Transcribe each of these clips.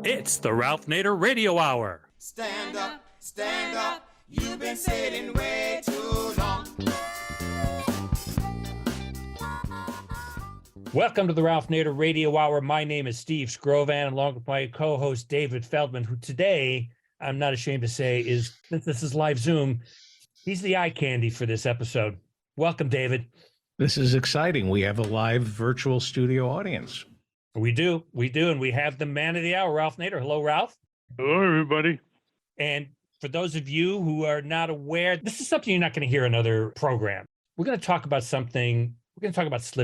It's the Ralph Nader Radio Hour. Stand up, you've been sitting way too long. Welcome to the Ralph Nader Radio Hour. My name is Steve Scrovan, along with my co-host David Feldman, who today, I'm not ashamed to say, is, since this is live Zoom, he's the eye candy for this episode. Welcome, David. This is exciting. We have a live virtual studio audience. We do, and we have the man of the hour, Ralph Nader. Hello, Ralph. Hello, everybody. And for those of you who are not aware, this is something you're not going to hear in other programs. We're going to talk about slip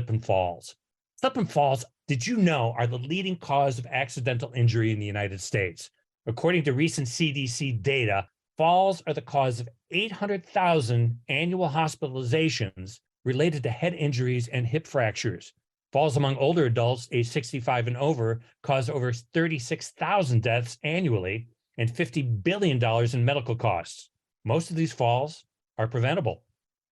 and falls. Slip and falls, did you know, are the leading cause of accidental injury in the United States. According to recent CDC data, falls are the cause of 800,000 annual hospitalizations related to head injuries and hip fractures. Falls among older adults aged 65 and over cause over 36,000 deaths annually and $50 billion in medical costs. Most of these falls are preventable.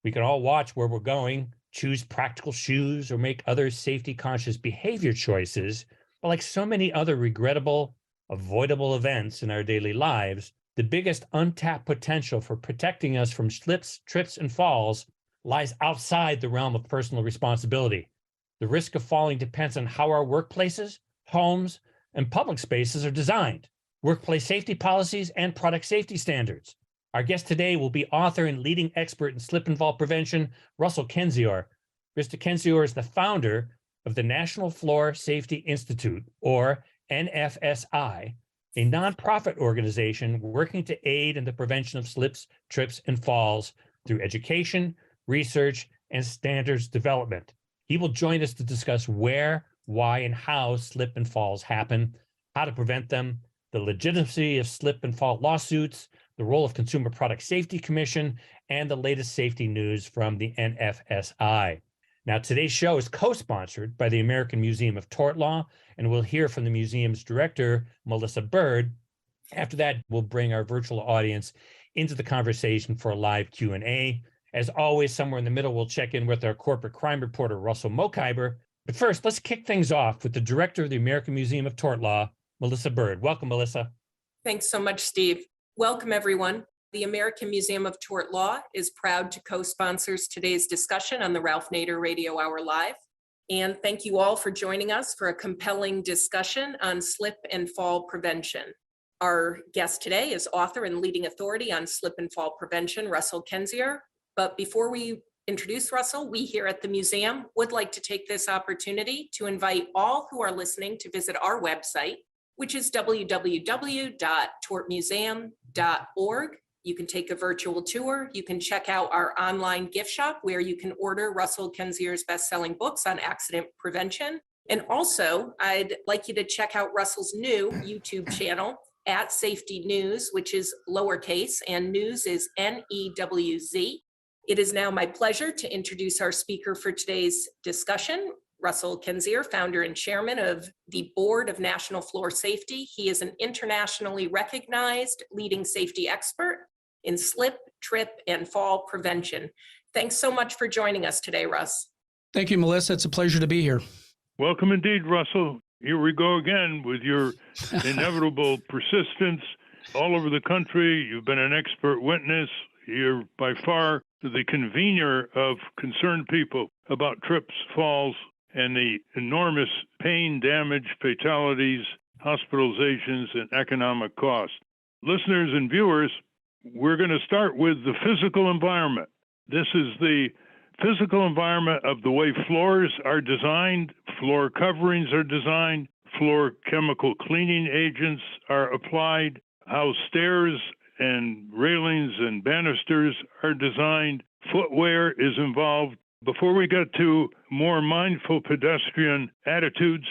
We can all watch where we're going, choose practical shoes, or make other safety-conscious behavior choices. But like so many other regrettable, avoidable events in our daily lives, the biggest untapped potential for protecting us from slips, trips, and falls lies outside the realm of personal responsibility. The risk of falling depends on how our workplaces, homes, and public spaces are designed, workplace safety policies, and product safety standards. Our guest today will be author and leading expert in slip and fall prevention, Russell Kendzior. Mr. Kendzior is the founder of the National Floor Safety Institute, or NFSI, a nonprofit organization working to aid in the prevention of slips, trips, and falls through education, research, and standards development. He will join us to discuss where, why, and how slip and falls happen, how to prevent them, the legitimacy of slip and fall lawsuits, the role of Consumer Product Safety Commission, and the latest safety news from the NFSI. Now, today's show is co-sponsored by the American Museum of Tort Law, and we'll hear from the museum's director, Melissa Bird. After that, we'll bring our virtual audience into the conversation for a live Q&A. As always, somewhere in the middle, we'll check in with our corporate crime reporter, Russell Mokhiber. But first, let's kick things off with the director of the American Museum of Tort Law, Melissa Bird. Welcome, Melissa. Thanks so much, Steve. Welcome, everyone. The American Museum of Tort Law is proud to co-sponsor today's discussion on the Ralph Nader Radio Hour Live. And thank you all for joining us for a compelling discussion on slip and fall prevention. Our guest today is author and leading authority on slip and fall prevention, Russell Kendzior. But before we introduce Russell, we here at the museum would like to take this opportunity to invite all who are listening to visit our website, which is www.tortmuseum.org. You can take a virtual tour. You can check out our online gift shop where you can order Russell Kendzior's best-selling books on accident prevention. And also, I'd like you to check out Russell's new YouTube channel at Safety News, which is lowercase, and news is NEWZ. It is now my pleasure to introduce our speaker for today's discussion, Russell Kendzior, founder and chairman of the Board of National Floor Safety. He is an internationally recognized leading safety expert in slip, trip, and fall prevention. Thanks so much for joining us today, Russ. Thank you, Melissa. It's a pleasure to be here. Welcome indeed, Russell. Here we go again with your inevitable persistence all over the country. You've been an expert witness. You're by far the convener of concerned people about trips, falls, and the enormous pain, damage, fatalities, hospitalizations, and economic cost. Listeners and viewers, we're going to start with the physical environment. This is the physical environment of the way floors are designed, floor coverings are designed, floor chemical cleaning agents are applied, how stairs and railings and banisters are designed, footwear is involved. Before we get to more mindful pedestrian attitudes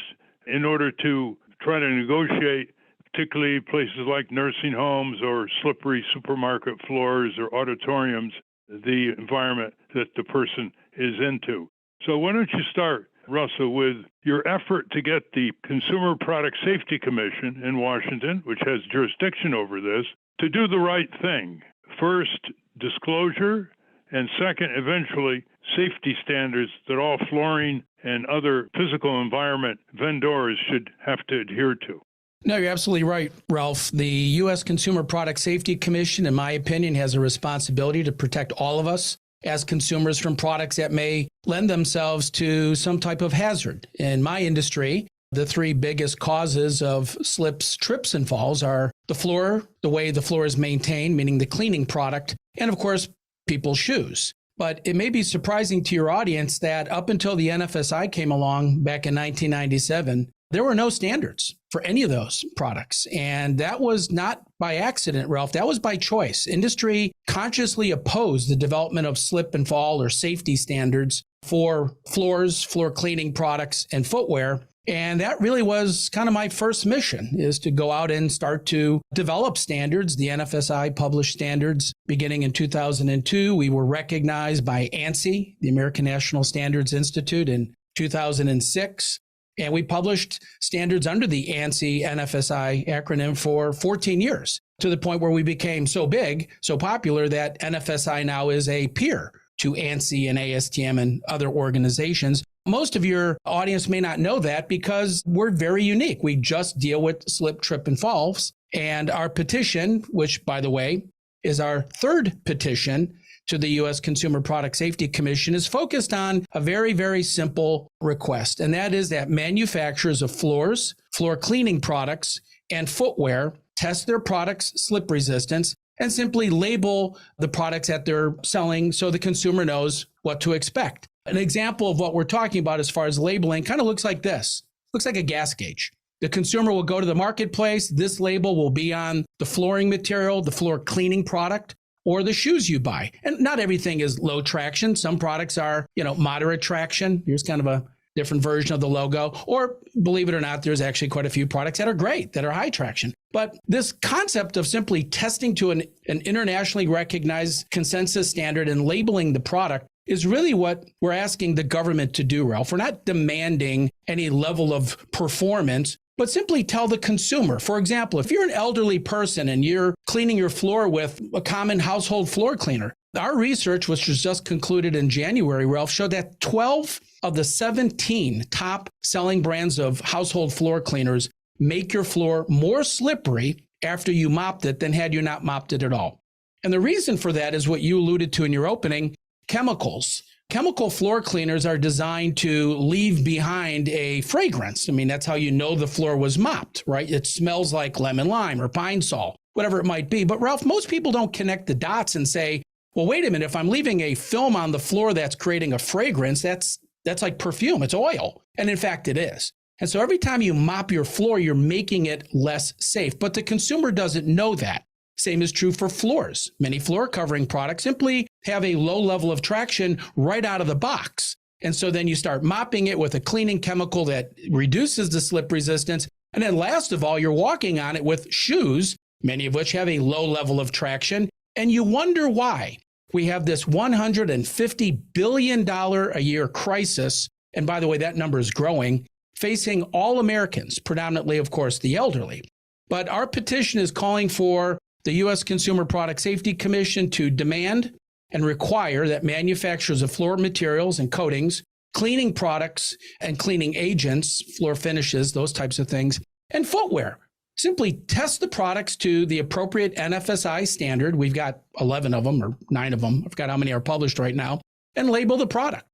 in order to try to negotiate, particularly places like nursing homes or slippery supermarket floors or auditoriums, the environment that the person is into. So why don't you start, Russell, with your effort to get the Consumer Product Safety Commission in Washington, which has jurisdiction over this, to do the right thing. First, disclosure, and second, eventually, safety standards that all flooring and other physical environment vendors should have to adhere to. No, you're absolutely right, Ralph. The U.S. Consumer Product Safety Commission, in my opinion, has a responsibility to protect all of us as consumers from products that may lend themselves to some type of hazard. In my industry, the three biggest causes of slips, trips, and falls are the floor, the way the floor is maintained, meaning the cleaning product, and of course, people's shoes. But it may be surprising to your audience that up until the NFSI came along back in 1997, there were no standards for any of those products. And that was not by accident, Ralph. That was by choice. Industry consciously opposed the development of slip and fall or safety standards for floors, floor cleaning products, and footwear. And that really was kind of my first mission, is to go out and start to develop standards. The NFSI published standards beginning in 2002. We were recognized by ANSI, the American National Standards Institute, in 2006. And we published standards under the ANSI NFSI acronym for 14 years, to the point where we became so big, so popular, that NFSI now is a peer to ANSI and ASTM and other organizations. Most of your audience may not know that because we're very unique. We just deal with slip, trip, and falls. And our petition, which, by the way, is our third petition to the U.S. Consumer Product Safety Commission, is focused on a very, very simple request. And that is that manufacturers of floors, floor cleaning products, and footwear test their products' slip resistance and simply label the products that they're selling so the consumer knows what to expect. An example of what we're talking about as far as labeling kind of looks like this. Looks like a gas gauge. The consumer will go to the marketplace. This label will be on the flooring material, the floor cleaning product, or the shoes you buy. And not everything is low traction. Some products are, moderate traction. Here's kind of a different version of the logo. Or believe it or not, there's actually quite a few products that are great, that are high traction. But this concept of simply testing to an internationally recognized consensus standard and labeling the product is really what we're asking the government to do, Ralph. We're not demanding any level of performance, but simply tell the consumer. For example, if you're an elderly person and you're cleaning your floor with a common household floor cleaner, our research, which was just concluded in January, Ralph, showed that 12 of the 17 top selling brands of household floor cleaners make your floor more slippery after you mopped it than had you not mopped it at all. And the reason for that is what you alluded to in your opening: chemicals. Chemical floor cleaners are designed to leave behind a fragrance. I mean, that's how you know the floor was mopped, right? It smells like lemon lime or pine sol, whatever it might be. But Ralph, most people don't connect the dots and say, well, wait a minute, if I'm leaving a film on the floor that's creating a fragrance, that's like perfume, it's oil. And in fact, it is. And so every time you mop your floor, you're making it less safe. But the consumer doesn't know that. Same is true for floors. Many floor covering products simply have a low level of traction right out of the box. And so then you start mopping it with a cleaning chemical that reduces the slip resistance. And then last of all, you're walking on it with shoes, many of which have a low level of traction. And you wonder why we have this $150 billion a year crisis. And by the way, that number is growing, facing all Americans, predominantly, of course, the elderly. But our petition is calling for the U.S. Consumer Product Safety Commission to demand and require that manufacturers of floor materials and coatings, cleaning products and cleaning agents, floor finishes, those types of things, and footwear simply test the products to the appropriate NFSI standard. We've got 11 of them or 9 of them. I forgot how many are published right now, and label the product.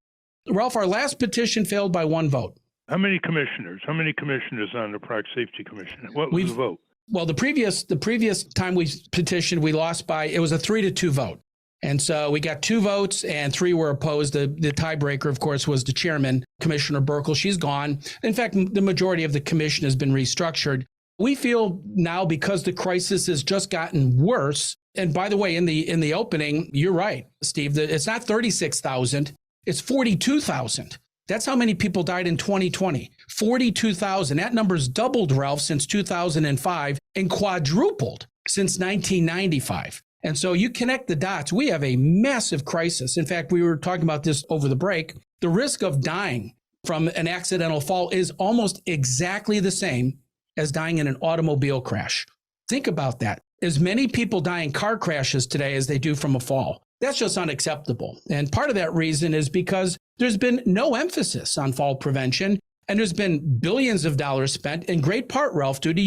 Ralph, our last petition failed by 1 vote. How many commissioners on the Product Safety Commission? What was the vote? Well, the previous time we petitioned, we lost by, it was a 3-2 vote. And so we got 2 votes and 3 were opposed. The tiebreaker, of course, was the chairman, Commissioner Burkle. She's gone. In fact, the majority of the commission has been restructured. We feel now, because the crisis has just gotten worse. And by the way, in the opening, you're right, Steve, it's not 36,000, it's 42,000. That's how many people died in 2020. 42,000. That number's doubled, Ralph, since 2005 and quadrupled since 1995. And so you connect the dots. We have a massive crisis. In fact, we were talking about this over the break. The risk of dying from an accidental fall is almost exactly the same as dying in an automobile crash. Think about that. As many people die in car crashes today as they do from a fall. That's just unacceptable. And part of that reason is because there's been no emphasis on fall prevention. And there's been billions of dollars spent, in great part, Ralph, due to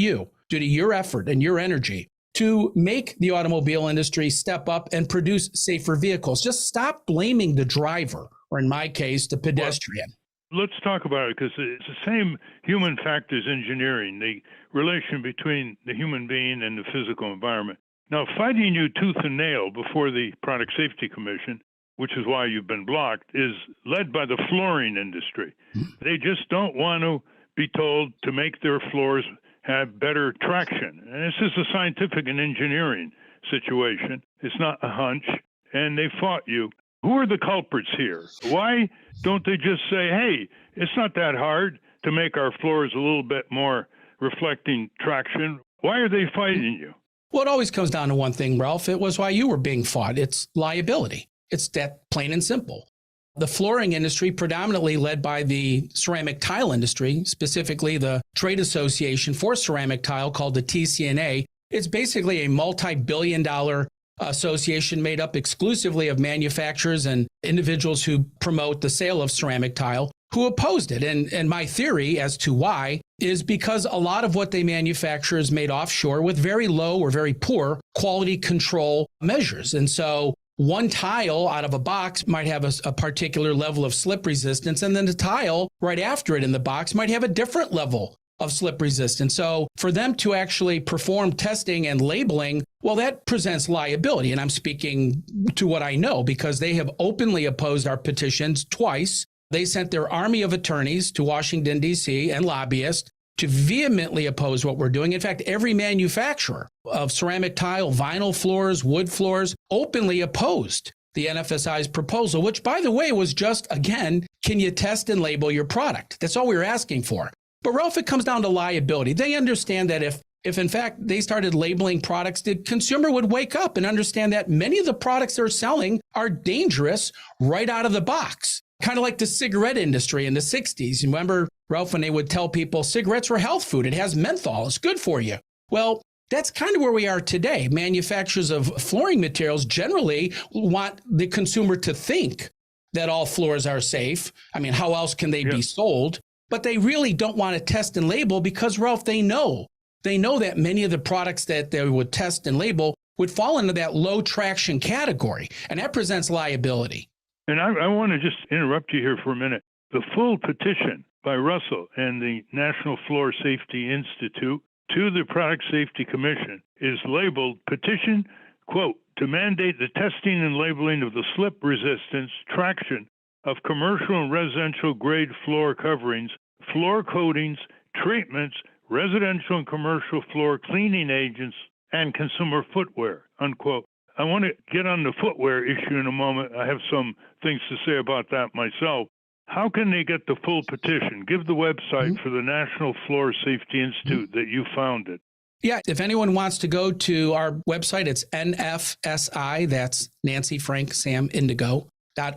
your effort and your energy to make the automobile industry step up and produce safer vehicles. Just stop blaming the driver, or in my case, the pedestrian. Let's talk about it, because it's the same human factors engineering, the relation between the human being and the physical environment. Now, fighting you tooth and nail before the Product Safety Commission, which is why you've been blocked, is led by the flooring industry. They just don't want to be told to make their floors have better traction. And this is a scientific and engineering situation. It's not a hunch. And they fought you. Who are the culprits here? Why don't they just say, hey, it's not that hard to make our floors a little bit more reflecting traction? Why are they fighting you? Well, it always comes down to one thing, Ralph. It was why you were being fought. It's liability. It's that plain and simple. The flooring industry, predominantly led by the ceramic tile industry, specifically the trade association for ceramic tile called the TCNA, it's basically a multi-billion-dollar association made up exclusively of manufacturers and individuals who promote the sale of ceramic tile who opposed it. And my theory as to why is because a lot of what they manufacture is made offshore with very low or very poor quality control measures. And so one tile out of a box might have a particular level of slip resistance, and then the tile right after it in the box might have a different level of slip resistance. So for them to actually perform testing and labeling, well, that presents liability. And I'm speaking to what I know because they have openly opposed our petitions twice. They sent their army of attorneys to Washington, D.C. and lobbyists to vehemently oppose what we're doing. In fact, every manufacturer of ceramic tile, vinyl floors, wood floors openly opposed the NFSI's proposal, which, by the way, was just, again, can you test and label your product? That's all we were asking for. But Ralph, it comes down to liability. They understand that if in fact they started labeling products, the consumer would wake up and understand that many of the products they're selling are dangerous right out of the box. Kind of like the cigarette industry in the 60s. Remember, Ralph, when they would tell people cigarettes were health food, it has menthol, it's good for you. Well, that's kind of where we are today. Manufacturers of flooring materials generally want the consumer to think that all floors are safe. I mean, how else can they be sold? But they really don't want to test and label because, Ralph, they know that many of the products that they would test and label would fall into that low traction category, and that presents liability. And I want to just interrupt you here for a minute. The full petition by Russell and the National Floor Safety Institute to the Product Safety Commission is labeled Petition, quote, to mandate the testing and labeling of the slip resistance traction of commercial and residential grade floor coverings, floor coatings, treatments, residential and commercial floor cleaning agents, and consumer footwear, unquote. I want to get on the footwear issue in a moment. I have some things to say about that myself. How can they get the full petition? Give the website for the National Floor Safety Institute that you founded. Yeah, if anyone wants to go to our website, it's NFSI, that's Nancy Frank Sam Indigo,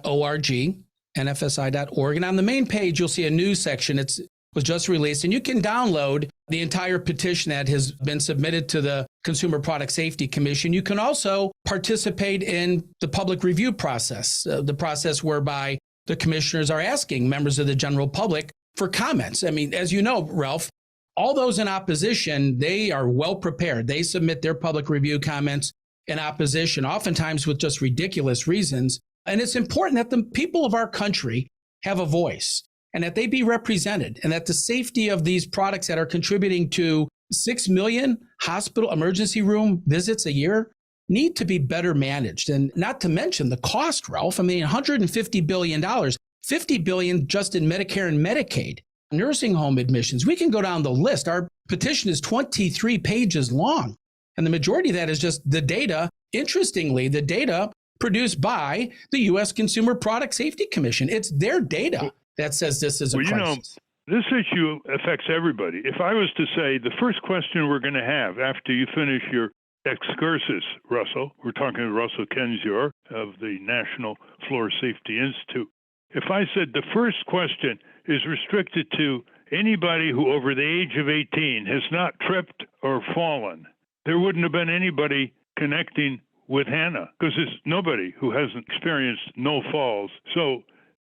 .org, NFSI.org. And on the main page, you'll see a news section. It was just released, and you can download the entire petition that has been submitted to the Consumer Product Safety Commission. You can also participate in the public review process, the process whereby the commissioners are asking members of the general public for comments. I mean, as you know, Ralph, all those in opposition, they are well prepared. They submit their public review comments in opposition, oftentimes with just ridiculous reasons. And it's important that the people of our country have a voice and that they be represented, and that the safety of these products that are contributing to 6 million hospital emergency room visits a year need to be better managed. And not to mention the cost, Ralph. I mean, $150 billion, $50 billion just in Medicare and Medicaid, nursing home admissions. We can go down the list. Our petition is 23 pages long, and the majority of that is just the data. Interestingly, the data produced by the U.S. Consumer Product Safety Commission. It's their data that says this is a crisis. This issue affects everybody. If I was to say the first question we're going to have after you finish your excursus, Russell, we're talking to Russell Kenzior of the National Floor Safety Institute. If I said the first question is restricted to anybody who over the age of 18 has not tripped or fallen, there wouldn't have been anybody connecting with Hannah because there's nobody who hasn't experienced no falls. So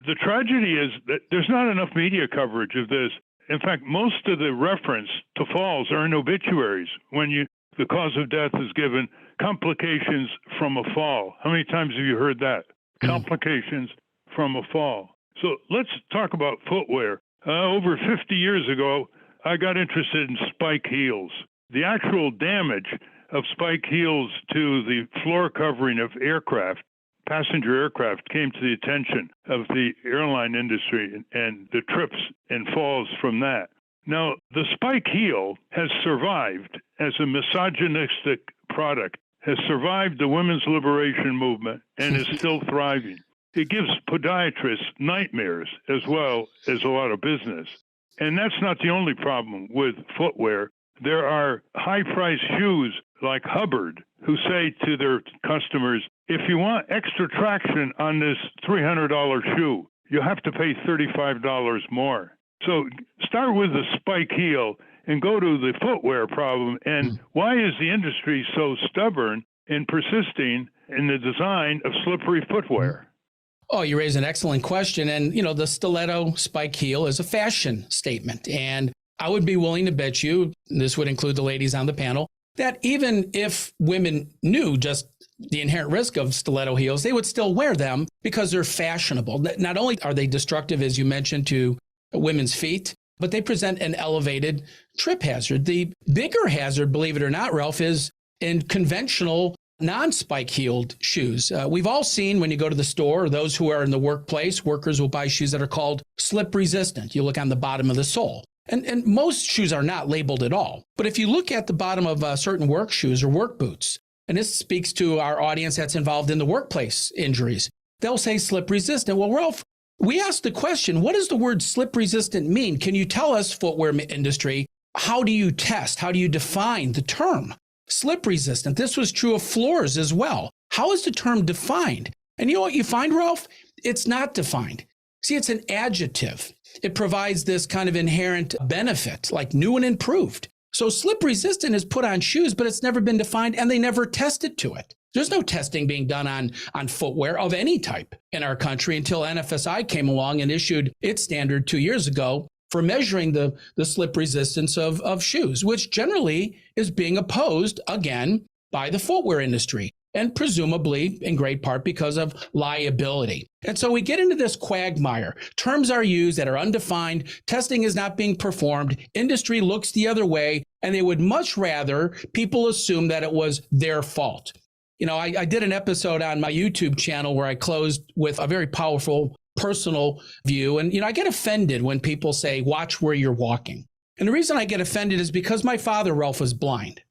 the tragedy is that there's not enough media coverage of this. In fact, most of the reference to falls are in obituaries when the cause of death is given complications from a fall. How many times have you heard that? Complications from a fall. So let's talk about footwear. Over 50 years ago, I got interested in spike heels. The actual damage of spike heels to the floor covering of aircraft, passenger aircraft, came to the attention of the airline industry and the trips and falls from that. Now, the spike heel has survived as a misogynistic product, has survived the women's liberation movement, and is still thriving. It gives podiatrists nightmares as well as a lot of business. And that's not the only problem with footwear. There are high-priced shoes like Hubbard who say to their customers, if you want extra traction on this $300 shoe, you have to pay $35 more. So start with the spike heel and go to the footwear problem. And why is the industry so stubborn in persisting in the design of slippery footwear? Oh, you raise an excellent question. And, the stiletto spike heel is a fashion statement. And I would be willing to bet you, this would include the ladies on the panel, that even if women knew just the inherent risk of stiletto heels, they would still wear them because they're fashionable. Not only are they destructive, as you mentioned, to women's feet, but they present an elevated trip hazard. The bigger hazard, believe it or not, Ralph, is in conventional non-spike heeled shoes. We've all seen when you go to the store, or those who are in the workplace, workers will buy shoes that are called slip resistant. You look on the bottom of the sole. And most shoes are not labeled at all. But if you look at the bottom of certain work shoes or work boots, and this speaks to our audience that's involved in the workplace injuries, they'll say slip resistant. Well, Ralph, we asked the question, what does the word slip resistant mean? Can you tell us, footwear industry, how do you test? How do you define the term slip resistant? This was true of floors as well. How is the term defined? And you know what you find, Ralph? It's not defined. See, it's an adjective. It provides this kind of inherent benefit, like new and improved. So slip resistant is put on shoes, but it's never been defined, and they never tested to it. There's no testing being done on footwear of any type in our country until NFSI came along and issued its standard 2 years ago for measuring the slip resistance of shoes, which generally is being opposed, again, by the footwear industry, and presumably in great part because of liability. And so we get into this quagmire. Terms are used that are undefined. Testing is not being performed. Industry looks the other way, and they would much rather people assume that it was their fault. I did an episode on my YouTube channel where I closed with a very powerful personal view. And, I get offended when people say, watch where you're walking. And the reason I get offended is because my father, Ralph, was blind.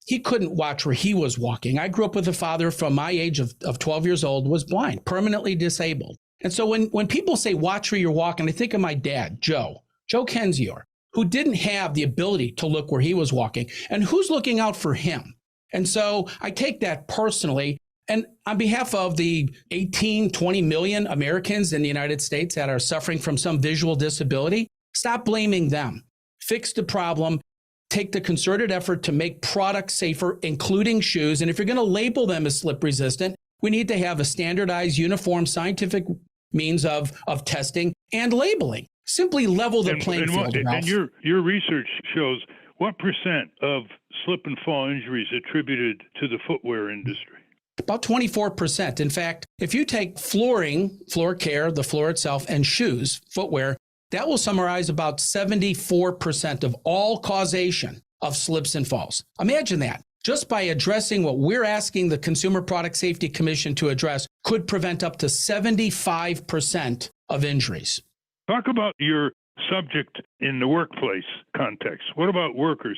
He couldn't watch where he was walking. I grew up with a father from my age of 12 years old, was blind, permanently disabled. And so when people say, watch where you're walking, I think of my dad, Joe Kenzior, who didn't have the ability to look where he was walking. And who's looking out for him? And so I take that personally. And on behalf of the 18, 20 million Americans in the United States that are suffering from some visual disability, stop blaming them. Fix the problem. Take the concerted effort to make products safer, including shoes. And if you're going to label them as slip resistant, we need to have a standardized, uniform scientific means of testing and labeling. Simply level the playing field. And your research shows what percent of slip and fall injuries attributed to the footwear industry? About 24%. In fact, if you take flooring, floor care, the floor itself, and shoes, footwear, that will summarize about 74% of all causation of slips and falls. Imagine that. Just by addressing what we're asking the Consumer Product Safety Commission to address could prevent up to 75% of injuries. Talk about your subject in the workplace context. What about workers?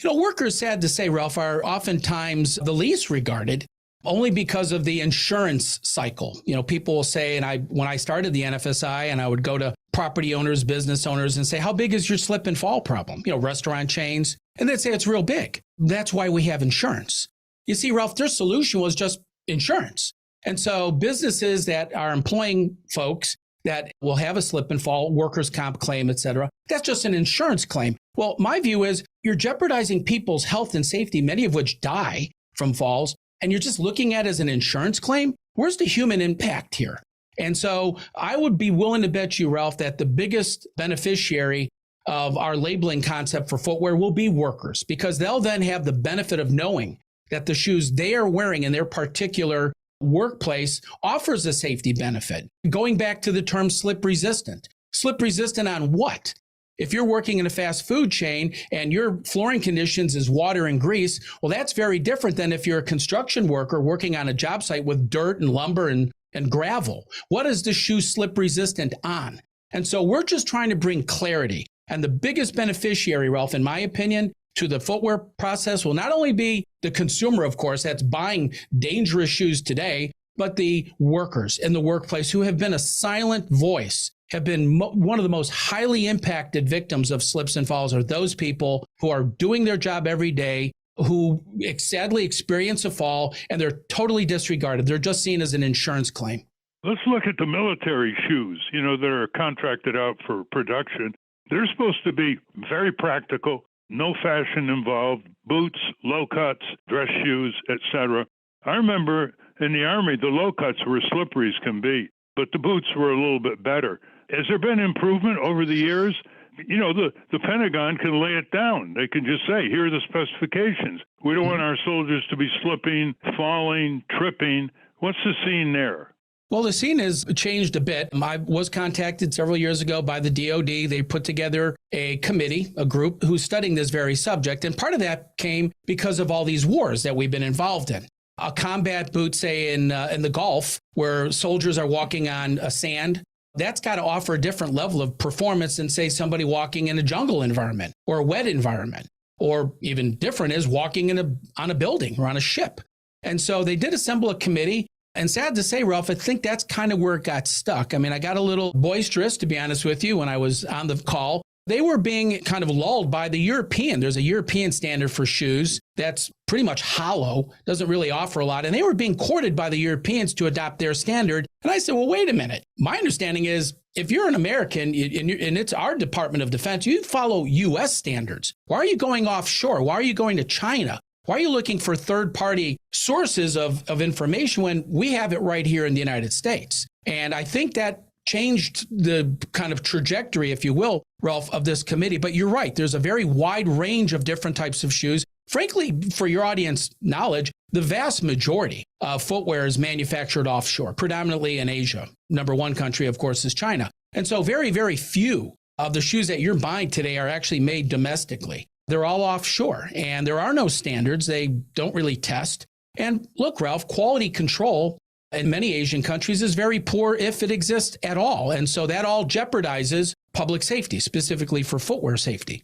Workers, sad to say, Ralph, are oftentimes the least regarded only because of the insurance cycle. People will say, and when I started the NFSI and I would go to property owners, business owners and say, how big is your slip and fall problem? Restaurant chains. And they'd say it's real big. That's why we have insurance. You see, Ralph, their solution was just insurance. And so businesses that are employing folks that will have a slip and fall, workers' comp claim, et cetera, that's just an insurance claim. Well, my view is you're jeopardizing people's health and safety, many of which die from falls, and you're just looking at it as an insurance claim. Where's the human impact here? And so I would be willing to bet you, Ralph, that the biggest beneficiary of our labeling concept for footwear will be workers, because they'll then have the benefit of knowing that the shoes they are wearing in their particular workplace offers a safety benefit. Going back to the term slip resistant. Slip resistant on what? If you're working in a fast food chain and your flooring conditions is water and grease, well, that's very different than if you're a construction worker working on a job site with dirt and lumber and gravel. What is the shoe slip resistant on? And so we're just trying to bring clarity. And the biggest beneficiary, Ralph, in my opinion, to the footwear process will not only be the consumer, of course, that's buying dangerous shoes today, but the workers in the workplace who have been a silent voice, have been one of the most highly impacted victims of slips and falls are those people who are doing their job every day, who sadly experience a fall, and they're totally disregarded. They're just seen as an insurance claim. Let's look at the military shoes, that are contracted out for production. They're supposed to be very practical, no fashion involved, boots, low cuts, dress shoes, etc. I remember in the Army, the low cuts were as slippery as can be, but the boots were a little bit better. Has there been improvement over the years? The Pentagon can lay it down. They can just say, here are the specifications. We don't want our soldiers to be slipping, falling, tripping. What's the scene there? Well, the scene has changed a bit. I was contacted several years ago by the DOD. They put together a committee, a group who's studying this very subject. And part of that came because of all these wars that we've been involved in. A combat boot, say in the Gulf, where soldiers are walking on sand, that's got to offer a different level of performance than, say, somebody walking in a jungle environment or a wet environment, or even different is walking on a building or on a ship. And so they did assemble a committee. And sad to say, Ralph, I think that's kind of where it got stuck. I mean, I got a little boisterous, to be honest with you, when I was on the call. They were being kind of lulled by the European. There's a European standard for shoes that's pretty much hollow, doesn't really offer a lot. And they were being courted by the Europeans to adopt their standard. And I said, well, wait a minute. My understanding is if you're an American and it's our Department of Defense, you follow U.S. standards. Why are you going offshore? Why are you going to China? Why are you looking for third-party sources of information when we have it right here in the United States? And I think that changed the kind of trajectory, if you will, Ralph, of this committee. But you're right. There's a very wide range of different types of shoes. Frankly, for your audience knowledge, the vast majority of footwear is manufactured offshore, predominantly in Asia. Number one country, of course, is China. And so very, very few of the shoes that you're buying today are actually made domestically. They're all offshore, and there are no standards. They don't really test. And look, Ralph, quality control in many Asian countries is very poor, if it exists at all. And so that all jeopardizes public safety, specifically for footwear safety.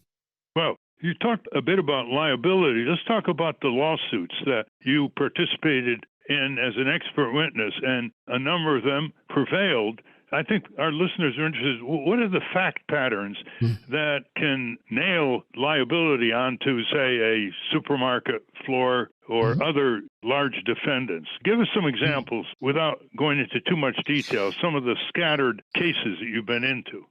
Well, you talked a bit about liability. Let's talk about the lawsuits that you participated in as an expert witness, and a number of them prevailed. I think our listeners are interested. What are the fact patterns that can nail liability onto, say, a supermarket floor or other large defendants? Give us some examples without going into too much detail, some of the scattered cases that you've been into.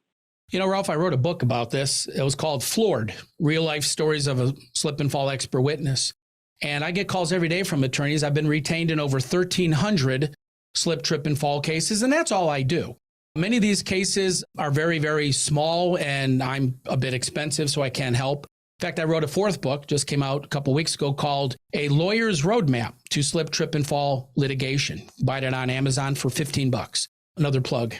Ralph, I wrote a book about this. It was called Floored, Real Life Stories of a Slip and Fall Expert Witness. And I get calls every day from attorneys. I've been retained in over 1,300 slip, trip, and fall cases, and that's all I do. Many of these cases are very, very small, and I'm a bit expensive, so I can't help. In fact, I wrote a fourth book, just came out a couple weeks ago, called A Lawyer's Roadmap to Slip, Trip, and Fall Litigation. Buy it on Amazon for $15. Another plug.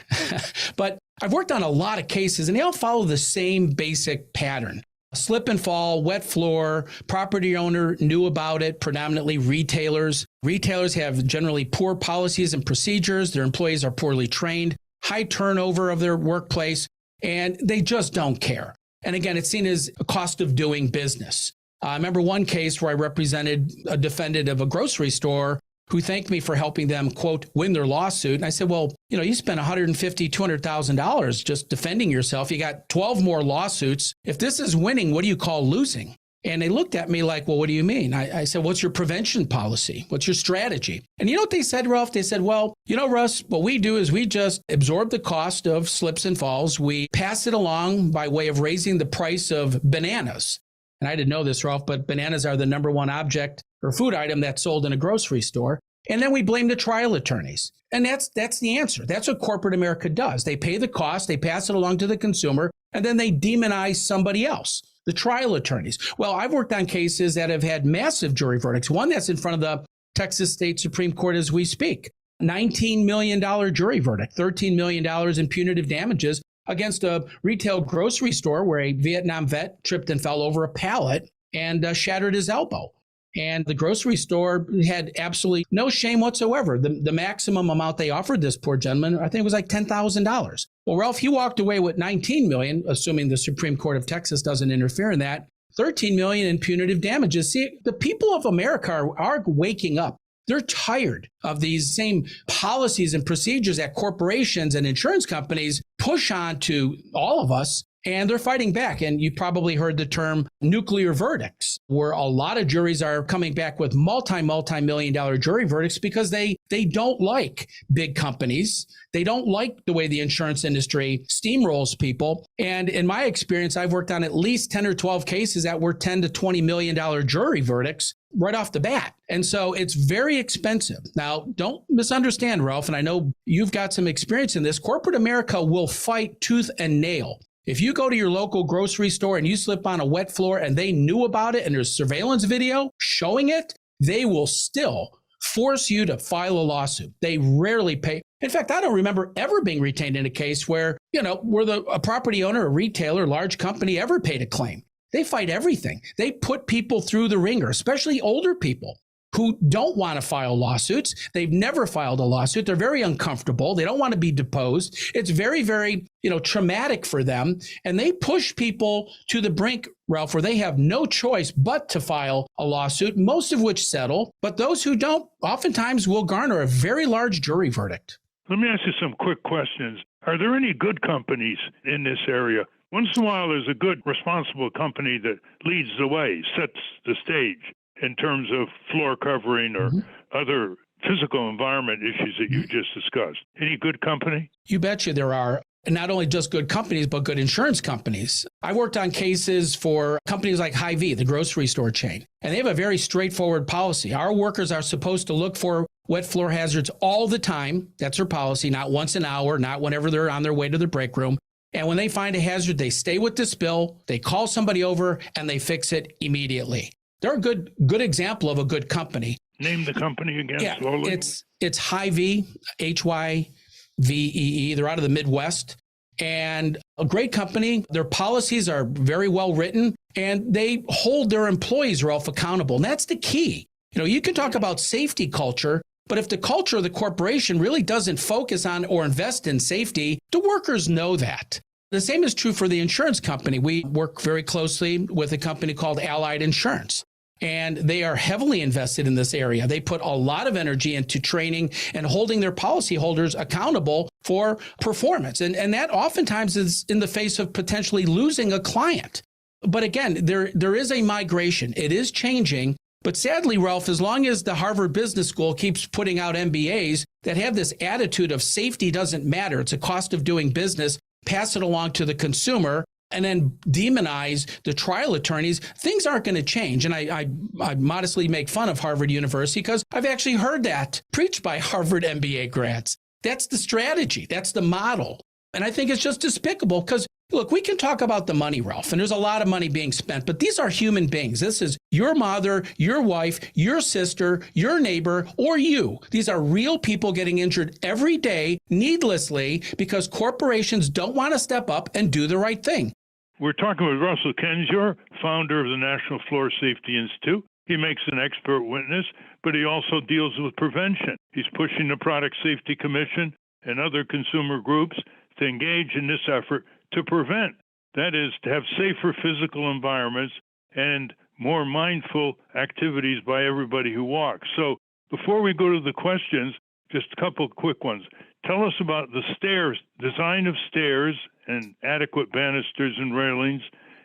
But I've worked on a lot of cases, and they all follow the same basic pattern. Slip and fall, wet floor, property owner knew about it, predominantly retailers. Retailers have generally poor policies and procedures. Their employees are poorly trained, high turnover of their workplace, and they just don't care. And again, it's seen as a cost of doing business. I remember one case where I represented a defendant of a grocery store who thanked me for helping them, quote, win their lawsuit. And I said, well, you spent $150,000, $200,000 just defending yourself. You got 12 more lawsuits. If this is winning, what do you call losing? And they looked at me like, well, what do you mean? I said, what's your prevention policy? What's your strategy? And you know what they said, Ralph? They said, well, Russ, what we do is we just absorb the cost of slips and falls. We pass it along by way of raising the price of bananas. And I didn't know this, Ralph, but bananas are the number one object or food item that's sold in a grocery store. And then we blame the trial attorneys. And that's the answer. That's what corporate America does. They pay the cost, they pass it along to the consumer, and then they demonize somebody else, the trial attorneys. Well, I've worked on cases that have had massive jury verdicts. One that's in front of the Texas State Supreme Court as we speak. $19 million jury verdict, $13 million in punitive damages against a retail grocery store where a Vietnam vet tripped and fell over a pallet and shattered his elbow. And the grocery store had absolutely no shame whatsoever. The maximum amount they offered this poor gentleman, I think it was like $10,000. Well, Ralph, he walked away with $19 million, assuming the Supreme Court of Texas doesn't interfere in that, $13 million in punitive damages. See, the people of America are waking up. They're tired of these same policies and procedures that corporations and insurance companies push on to all of us, and they're fighting back. And you probably heard the term nuclear verdicts, where a lot of juries are coming back with multi-million dollar jury verdicts because they don't like big companies. They don't like the way the insurance industry steamrolls people. And in my experience, I've worked on at least 10 or 12 cases that were $10 to $20 million jury verdicts right off the bat. And so it's very expensive. Now, don't misunderstand, Ralph, and I know you've got some experience in this. Corporate America will fight tooth and nail. If you go to your local grocery store and you slip on a wet floor and they knew about it and there's surveillance video showing it, they will still force you to file a lawsuit. They rarely pay. In fact, I don't remember ever being retained in a case where, a property owner, a retailer, large company ever paid a claim. They fight everything. They put people through the ringer, especially older people who don't want to file lawsuits. They've never filed a lawsuit. They're very uncomfortable. They don't want to be deposed. It's very, very, traumatic for them. And they push people to the brink, Ralph, where they have no choice but to file a lawsuit, most of which settle. But those who don't oftentimes will garner a very large jury verdict. Let me ask you some quick questions. Are there any good companies in this area? Once in a while, there's a good, responsible company that leads the way, sets the stage in terms of floor covering or other physical environment issues that you just discussed. Any good company? You betcha there are. And not only just good companies, but good insurance companies. I worked on cases for companies like Hy-Vee, the grocery store chain, and they have a very straightforward policy. Our workers are supposed to look for wet floor hazards all the time. That's their policy, not once an hour, not whenever they're on their way to the break room. And when they find a hazard, they stay with the spill, they call somebody over, and they fix it immediately. They're a good example of a good company. Name the company again slowly. It's Hy-Vee, Hyvee. They're out of the Midwest, and a great company. Their policies are very well written, and they hold their employees, Ralph, accountable. And that's the key. You can talk about safety culture, but if the culture of the corporation really doesn't focus on or invest in safety, the workers know that. The same is true for the insurance company. We work very closely with a company called Allied Insurance, and they are heavily invested in this area. They put a lot of energy into training and holding their policyholders accountable for performance. And that oftentimes is in the face of potentially losing a client. But again, there is a migration. It is changing. But sadly, Ralph, as long as the Harvard Business School keeps putting out MBAs that have this attitude of safety doesn't matter, it's a cost of doing business, pass it along to the consumer, and then demonize the trial attorneys, things aren't going to change. And I modestly make fun of Harvard University because I've actually heard that preached by Harvard MBA grads. That's the strategy. That's the model. And I think it's just despicable because, look, we can talk about the money, Ralph, and there's a lot of money being spent, but these are human beings. This is your mother, your wife, your sister, your neighbor, or you. These are real people getting injured every day needlessly because corporations don't want to step up and do the right thing. We're talking with Russell Kensure, founder of the National Floor Safety Institute. He makes an expert witness, but he also deals with prevention. He's pushing the Product Safety Commission and other consumer groups to engage in this effort to prevent. That is, to have safer physical environments and more mindful activities by everybody who walks. So before we go to the questions, just a couple quick ones. Tell us about the stairs, design of stairs and adequate banisters and railings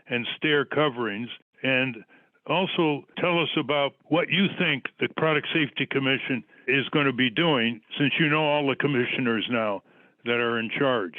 and stair coverings. And also tell us about what you think the Product Safety Commission is going to be doing, since you know all the commissioners now that are in charge.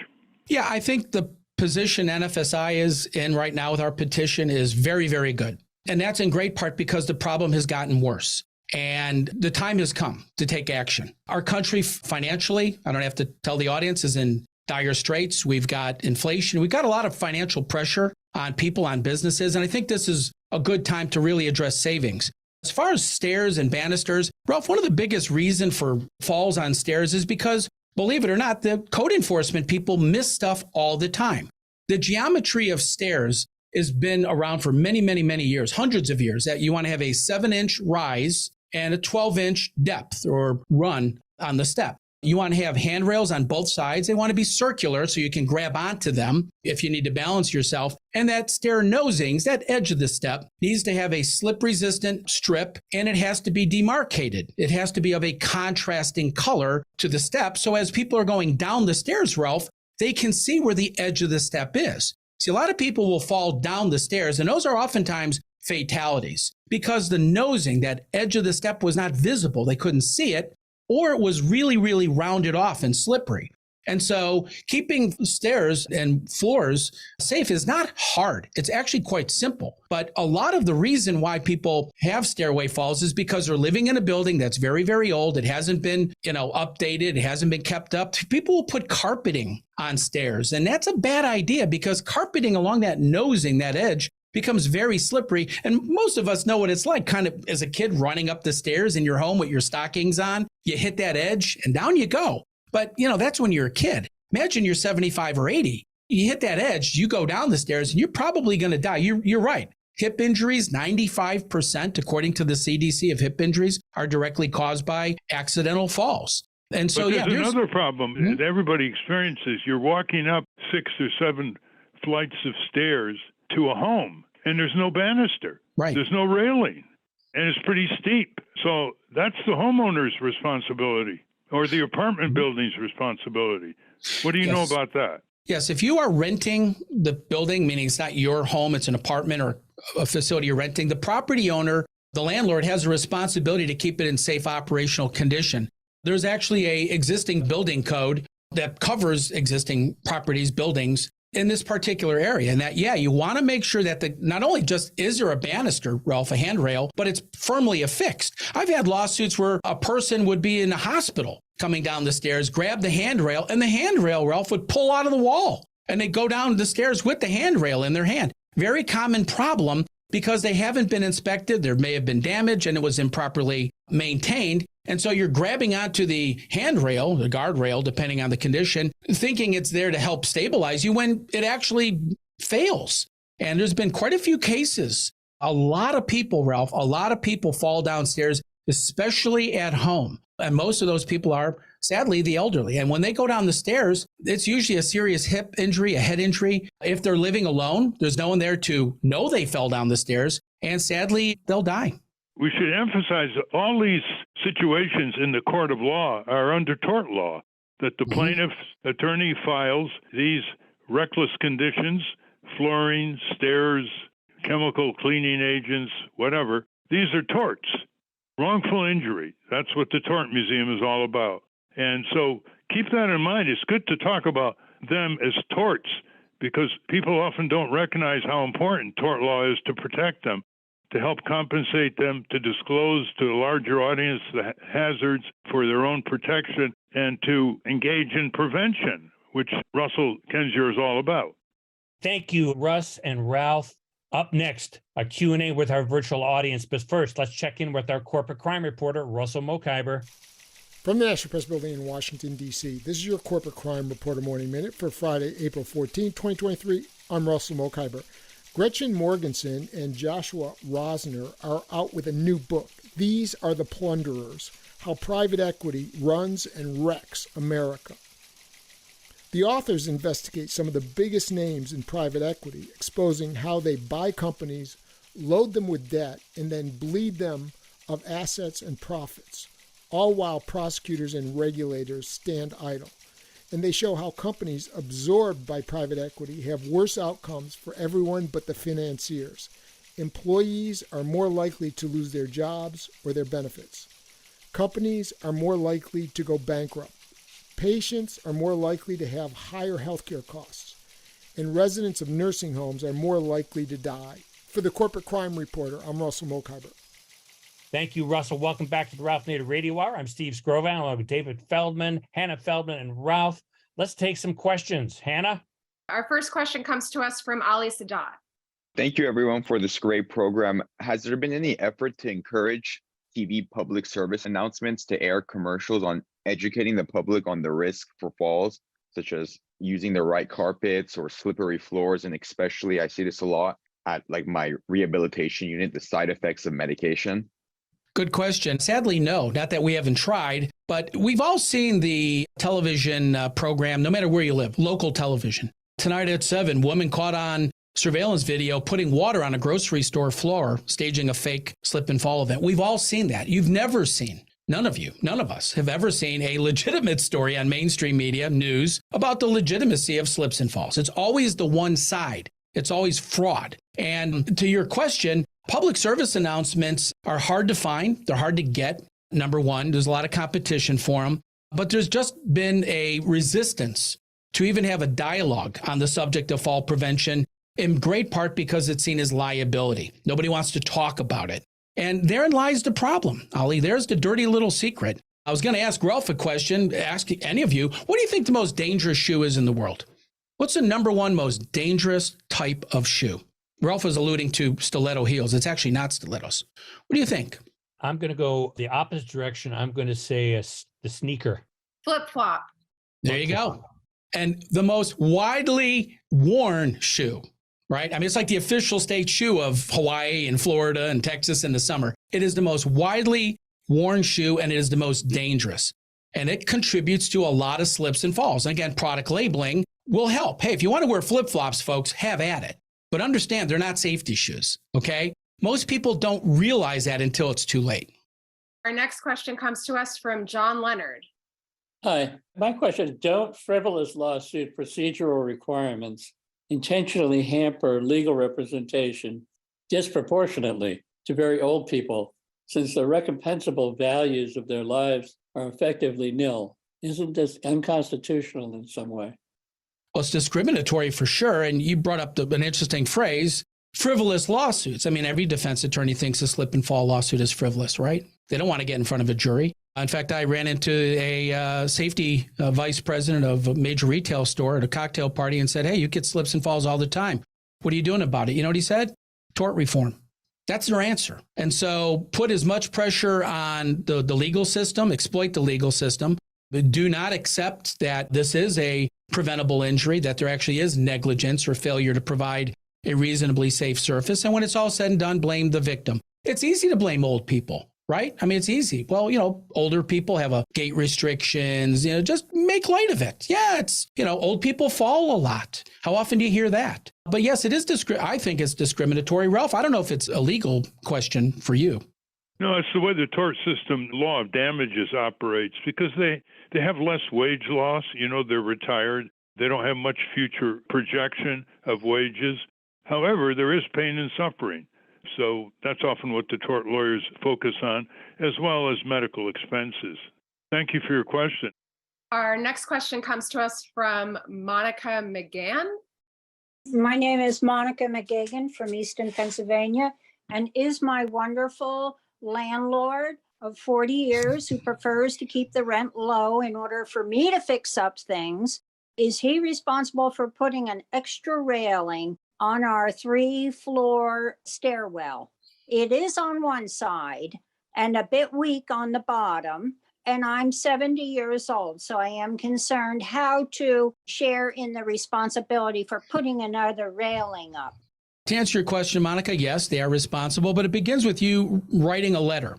Yeah, I think the position NFSI is in right now with our petition is very, very good. And that's in great part because the problem has gotten worse. And the time has come to take action. Our country financially, I don't have to tell the audience, is in dire straits. We've got inflation. We've got a lot of financial pressure on people, on businesses. And I think this is a good time to really address savings. As far as stairs and banisters, Ralph, one of the biggest reasons for falls on stairs is because, believe it or not, the code enforcement people miss stuff all the time. The geometry of stairs has been around for many, many, many years, hundreds of years, that you want to have a 7-inch rise and a 12-inch depth or run on the step. You want to have handrails on both sides. They want to be circular so you can grab onto them if you need to balance yourself. And that stair nosings, that edge of the step, needs to have a slip-resistant strip, and it has to be demarcated. It has to be of a contrasting color to the step. So as people are going down the stairs, Ralph, they can see where the edge of the step is. See, a lot of people will fall down the stairs, and those are oftentimes fatalities because the nosing, that edge of the step, was not visible. They couldn't see it, or it was really, really rounded off and slippery. And so keeping stairs and floors safe is not hard. It's actually quite simple. But a lot of the reason why people have stairway falls is because they're living in a building that's very, very old. It hasn't been, updated. It hasn't been kept up. People will put carpeting on stairs. And that's a bad idea because carpeting along that nosing, that edge, becomes very slippery. And most of us know what it's like kind of as a kid running up the stairs in your home with your stockings on. You hit that edge and down you go. But, that's when you're a kid. Imagine you're 75 or 80. You hit that edge, you go down the stairs, and you're probably going to die. You're right. Hip injuries, 95%, according to the CDC, of hip injuries are directly caused by accidental falls. And so, there's another problem that everybody experiences. You're walking up 6 or 7 flights of stairs to a home, and there's no banister. Right. There's no railing, and it's pretty steep. So that's the homeowner's responsibility, or the apartment building's responsibility. What do you know about that? Yes, if you are renting the building, meaning it's not your home, it's an apartment or a facility you're renting, the property owner, the landlord, has a responsibility to keep it in safe operational condition. There's actually a existing building code that covers existing properties, buildings in this particular area. And that, you want to make sure that not only just is there a banister, Ralph, a handrail, but it's firmly affixed. I've had lawsuits where a person would be in the hospital coming down the stairs, grab the handrail, and the handrail, Ralph, would pull out of the wall. And they go down the stairs with the handrail in their hand. Very common problem because they haven't been inspected. There may have been damage and it was improperly maintained. And so you're grabbing onto the handrail, the guardrail, depending on the condition, thinking it's there to help stabilize you when it actually fails. And there's been quite a few cases. A lot of people, Ralph, fall downstairs, especially at home. And most of those people are, sadly, the elderly. And when they go down the stairs, it's usually a serious hip injury, a head injury. If they're living alone, there's no one there to know they fell down the stairs. And sadly, they'll die. We should emphasize that all these situations in the court of law are under tort law, that the plaintiff's attorney files these reckless conditions, flooring, stairs, chemical cleaning agents, whatever. These are torts. Wrongful injury. That's what the Tort Museum is all about. And so keep that in mind. It's good to talk about them as torts because people often don't recognize how important tort law is to protect them, to help compensate them, to disclose to a larger audience the hazards for their own protection, and to engage in prevention, which Russell Kenzior is all about. Thank you, Russ and Ralph. Up next, a Q&A with our virtual audience. But first, let's check in with our corporate crime reporter, Russell Mokhiber. From the National Press Building in Washington, D.C., this is your Corporate Crime Reporter Morning Minute for Friday, April 14, 2023. I'm Russell Mokhiber. Gretchen Morgensen and Joshua Rosner are out with a new book. These are the Plunderers, How Private Equity Runs and Wrecks America. The authors investigate some of the biggest names in private equity, exposing how they buy companies, load them with debt, and then bleed them of assets and profits, all while prosecutors and regulators stand idle. And they show how companies absorbed by private equity have worse outcomes for everyone but the financiers. Employees are more likely to lose their jobs or their benefits. Companies are more likely to go bankrupt. Patients are more likely to have higher healthcare costs. And residents of nursing homes are more likely to die. For the Corporate Crime Reporter, I'm Russell Mokhiber. Thank you, Russell. Welcome back to the Ralph Nader Radio Hour. I'm Steve Scrovan, along with David Feldman, Hannah Feldman, and Ralph. Let's take some questions. Hannah? Our first question comes to us from Ali Sadat. Thank you, everyone, for this great program. Has there been any effort to encourage TV public service announcements to air commercials on educating the public on the risk for falls, such as using the right carpets or slippery floors? And especially, I see this a lot at like my rehabilitation unit, the side effects of medication. Good question. Sadly, no, not that we haven't tried, but we've all seen the television program, no matter where you live, local television. Tonight at 7, woman caught on surveillance video putting water on a grocery store floor, staging a fake slip and fall event. We've all seen that. You've never seen, none of you, none of us have ever seen a legitimate story on mainstream media news about the legitimacy of slips and falls. It's always the one side. It's always fraud. And to your question, public service announcements are hard to find. They're hard to get. Number one, there's a lot of competition for them, but there's just been a resistance to even have a dialogue on the subject of fall prevention, in great part because it's seen as liability. Nobody wants to talk about it. And therein lies the problem, Ali. There's the dirty little secret. I was going to ask Ralph a question, ask any of you, what do you think the most dangerous shoe is in the world? What's the number one most dangerous type of shoe? Ralph was alluding to stiletto heels. It's actually not stilettos. What do you think? I'm going to go the opposite direction. I'm going to say the sneaker. Flip-flop. There you go. And the most widely worn shoe, right? I mean, it's like the official state shoe of Hawaii and Florida and Texas in the summer. It is the most widely worn shoe, and it is the most dangerous. And it contributes to a lot of slips and falls. And again, product labeling will help. Hey, if you want to wear flip-flops, folks, have at it. But understand, they're not safety shoes, okay? Most people don't realize that until it's too late. Our next question comes to us from John Leonard. Hi, my question is, don't frivolous lawsuit procedural requirements intentionally hamper legal representation disproportionately to very old people, since the recompensable values of their lives are effectively nil? Isn't this unconstitutional in some way? Well, it's discriminatory for sure. And you brought up an interesting phrase, frivolous lawsuits. I mean, every defense attorney thinks a slip and fall lawsuit is frivolous, right? They don't want to get in front of a jury. In fact, I ran into a safety vice president of a major retail store at a cocktail party and said, hey, you get slips and falls all the time. What are you doing about it? You know what he said? Tort reform. That's their answer. And so put as much pressure on the legal system, exploit the legal system, but do not accept that this is a preventable injury, that there actually is negligence or failure to provide a reasonably safe surface. And when it's all said and done, blame the victim. It's easy to blame old people, right? I mean, it's easy. Well, older people have gait restrictions, just make light of it. Yeah, it's, old people fall a lot. How often do you hear that? But yes, it is I think it's discriminatory. Ralph, I don't know if it's a legal question for you. No, it's the way the tort system law of damages operates, because they have less wage loss. They're retired. They don't have much future projection of wages. However, there is pain and suffering. So that's often what the tort lawyers focus on, as well as medical expenses. Thank you for your question. Our next question comes to us from Monica McGann. My name is Monica McGagan from Easton, Pennsylvania, and is my wonderful landlord of 40 years who prefers to keep the rent low in order for me to fix up things. Is he responsible for putting an extra railing on our 3-floor stairwell? It is on one side and a bit weak on the bottom. And I'm 70 years old, so I am concerned how to share in the responsibility for putting another railing up. To answer your question, Monica, yes, they are responsible, but it begins with you writing a letter,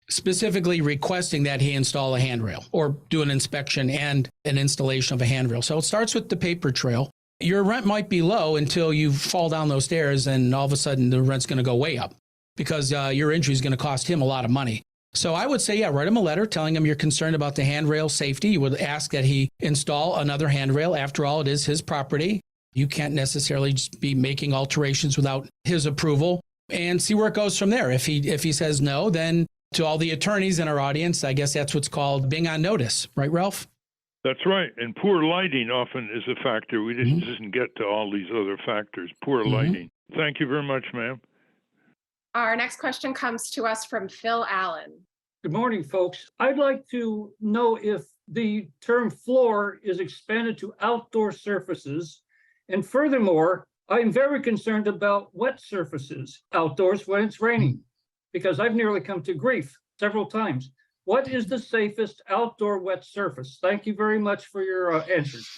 specifically requesting that he install a handrail or do an inspection and an installation of a handrail. So it starts with the paper trail. Your rent might be low until you fall down those stairs, and all of a sudden the rent's going to go way up because your injury is going to cost him a lot of money. So I would say, write him a letter telling him you're concerned about the handrail safety. You would ask that he install another handrail. After all, it is his property. You can't necessarily just be making alterations without his approval, and see where it goes from there. If he says no, then to all the attorneys in our audience, I guess that's what's called being on notice. Right, Ralph? That's right. And poor lighting often is a factor. We didn't get to all these other factors. Poor lighting. Thank you very much, ma'am. Our next question comes to us from Phil Allen. Good morning, folks. I'd like to know if the term floor is expanded to outdoor surfaces. And furthermore, I'm very concerned about wet surfaces outdoors when it's raining, because I've nearly come to grief several times. What is the safest outdoor wet surface? Thank you very much for your answers.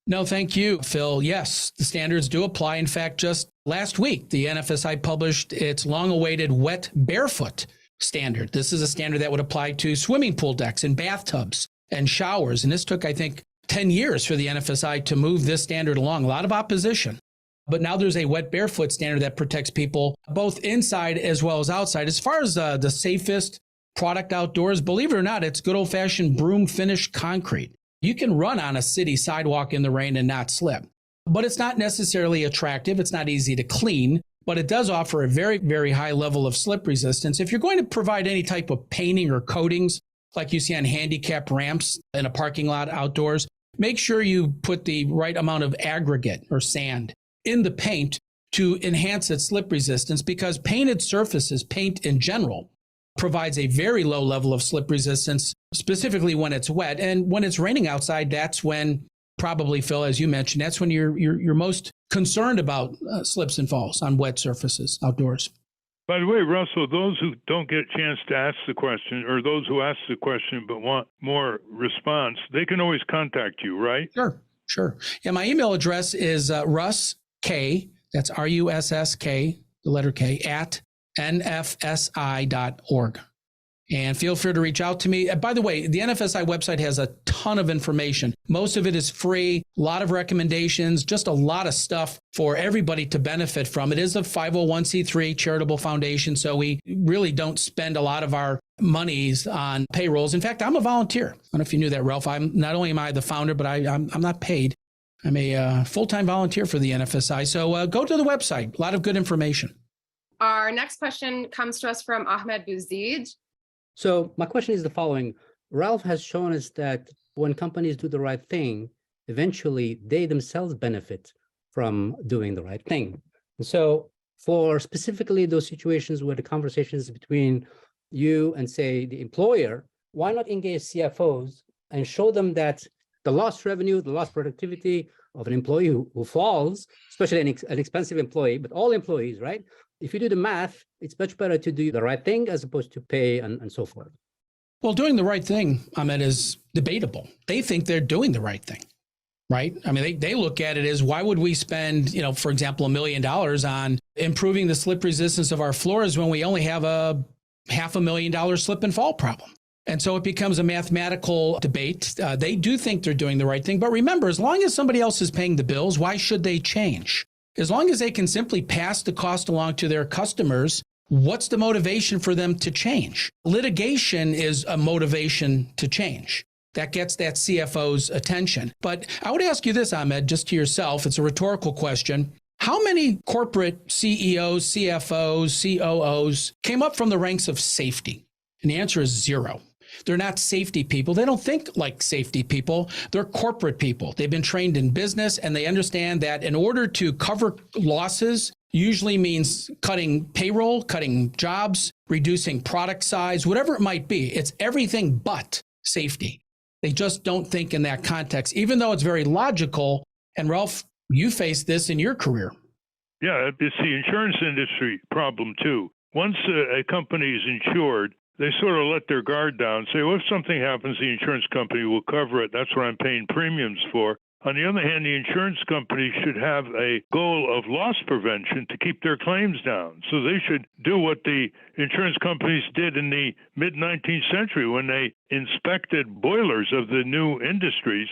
No, thank you, Phil. Yes, the standards do apply. In fact, just last week, the NFSI published its long-awaited wet barefoot standard. This is a standard that would apply to swimming pool decks and bathtubs and showers. And this took, I think, 10 years for the NFSI to move this standard along. A lot of opposition. But now there's a wet barefoot standard that protects people both inside as well as outside. As far as the safest product outdoors, believe it or not, it's good old-fashioned broom finished concrete. You can run on a city sidewalk in the rain and not slip. But it's not necessarily attractive. It's not easy to clean, but it does offer a very, very high level of slip resistance. If you're going to provide any type of painting or coatings, like you see on handicap ramps in a parking lot outdoors, make sure you put the right amount of aggregate or sand in the paint to enhance its slip resistance, because painted surfaces, paint in general, provides a very low level of slip resistance, specifically when it's wet. And when it's raining outside, that's when, probably, Phil, as you mentioned, that's when you're most concerned about slips and falls on wet surfaces outdoors. By the way, Russell, those who don't get a chance to ask the question, or those who ask the question but want more response, they can always contact you, right? Sure. Yeah, my email address is Russ K, that's RUSSK, the letter K, at nfsi.org. And feel free to reach out to me. By the way, the NFSI website has a ton of information. Most of it is free, a lot of recommendations, just a lot of stuff for everybody to benefit from. It is a 501c3 charitable foundation, so we really don't spend a lot of our monies on payrolls. In fact, I'm a volunteer. I don't know if you knew that, Ralph. Not only am I the founder, but I'm not paid. I'm a full-time volunteer for the NFSI. So go to the website. A lot of good information. Our next question comes to us from Ahmed Bouzid. So my question is the following. Ralph has shown us that when companies do the right thing, eventually they themselves benefit from doing the right thing. And so for specifically those situations where the conversation is between you and, say, the employer, why not engage CFOs and show them that the lost revenue, the lost productivity of an employee who falls, especially an expensive employee, but all employees, right? If you do the math, it's much better to do the right thing as opposed to pay and so forth. Well, doing the right thing, Ahmed, is debatable. They think they're doing the right thing, right? I mean, they look at it as, why would we spend, for example, $1 million on improving the slip resistance of our floors when we only have a $500,000 slip and fall problem? And so it becomes a mathematical debate. They do think they're doing the right thing. But remember, as long as somebody else is paying the bills, why should they change? As long as they can simply pass the cost along to their customers, what's the motivation for them to change? Litigation is a motivation to change. That gets that CFO's attention. But I would ask you this, Ahmed, just to yourself. It's a rhetorical question. How many corporate CEOs, CFOs, COOs came up from the ranks of safety? And the answer is 0. They're not safety people. They don't think like safety people. They're corporate people. They've been trained in business, and they understand that in order to cover losses usually means cutting payroll, cutting jobs, reducing product size, whatever it might be. It's everything but safety. They just don't think in that context, even though it's very logical. And Ralph, you faced this in your career. Yeah, it's the insurance industry problem too. Once a company is insured, they sort of let their guard down, say, well, if something happens, the insurance company will cover it. That's what I'm paying premiums for. On the other hand, the insurance company should have a goal of loss prevention to keep their claims down. So they should do what the insurance companies did in the mid-19th century when they inspected boilers of the new industries.